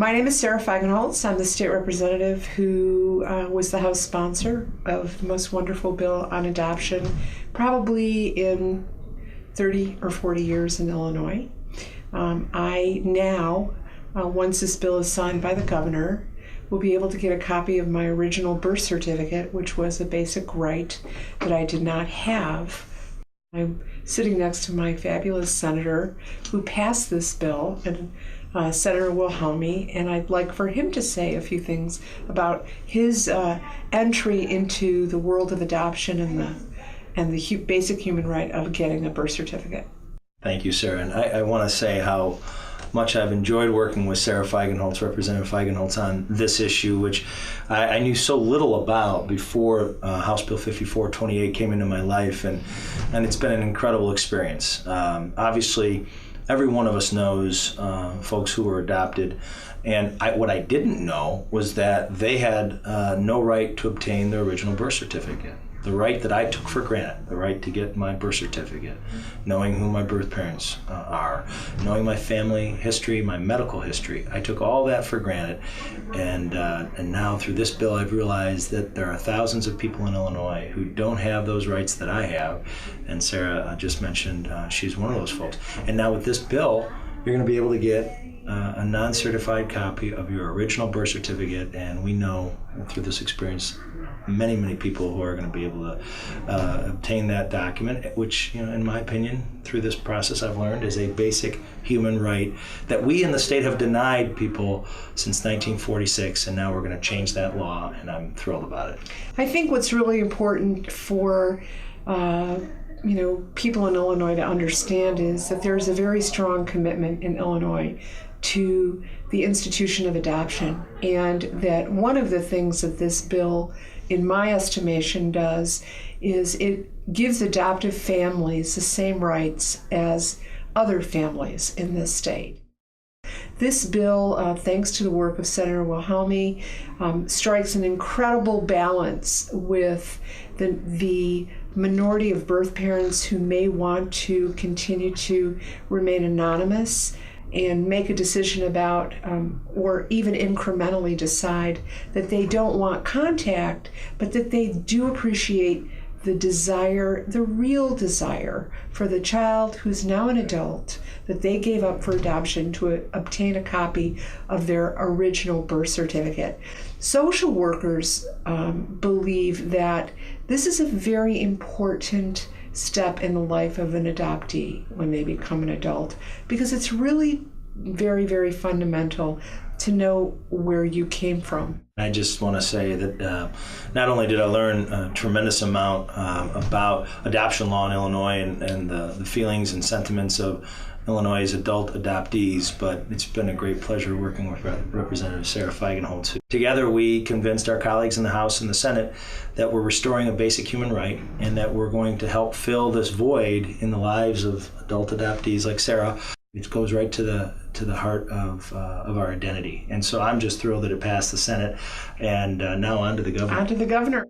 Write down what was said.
My name is Sarah Feigenholtz. I'm the state representative who was the House sponsor of the most wonderful bill on adoption, probably in 30 or 40 years in Illinois. I now, once this bill is signed by the governor, will be able to get a copy of my original birth certificate, which was a basic right that I did not have. I'm sitting next to my fabulous senator who passed this bill, and Senator Wilhelmi, and I'd like for him to say a few things about his entry into the world of adoption and the basic human right of getting a birth certificate. Thank you, Sarah. And I want to say how much I've enjoyed working with Sarah Feigenholtz, Representative Feigenholtz, on this issue, which I knew so little about before House Bill 5428 came into my life, and it's been an incredible experience. Obviously, every one of us knows folks who were adopted, and what I didn't know was that they had no right to obtain their original birth certificate. The right that I took for granted, the right to get my birth certificate, knowing who my birth parents are, knowing my family history, my medical history. I took all that for granted, and now through this bill I've realized that there are thousands of people in Illinois who don't have those rights that I have, and Sarah just mentioned she's one of those folks. And now with this bill, you're going to be able to get a non-certified copy of your original birth certificate, and we know through this experience many people who are going to be able to obtain that document, which, in my opinion, through this process I've learned is a basic human right that we in the state have denied people since 1946, and now we're going to change that law, and I'm thrilled about it. I think what's really important for people in Illinois to understand is that there's a very strong commitment in Illinois to the institution of adoption, and that one of the things that this bill, in my estimation, does is it gives adoptive families the same rights as other families in this state. This bill, thanks to the work of Senator Wilhelmi, strikes an incredible balance with the minority of birth parents who may want to continue to remain anonymous and make a decision about, or even incrementally decide that they don't want contact, but that they do appreciate the desire, the real desire for the child who's now an adult, that they gave up for adoption to obtain a copy of their original birth certificate. Social workers believe that this is a very important step in the life of an adoptee when they become an adult, because it's really very, very fundamental to know where you came from. I just want to say that not only did I learn a tremendous amount about adoption law in Illinois and the feelings and sentiments of Illinois' adult adoptees, but it's been a great pleasure working with Representative Sarah Feigenholtz. Together we convinced our colleagues in the House and the Senate that we're restoring a basic human right, and that we're going to help fill this void in the lives of adult adoptees like Sarah. It goes right to the heart of our identity. And so I'm just thrilled that it passed the Senate, and now on to the governor. On to the governor.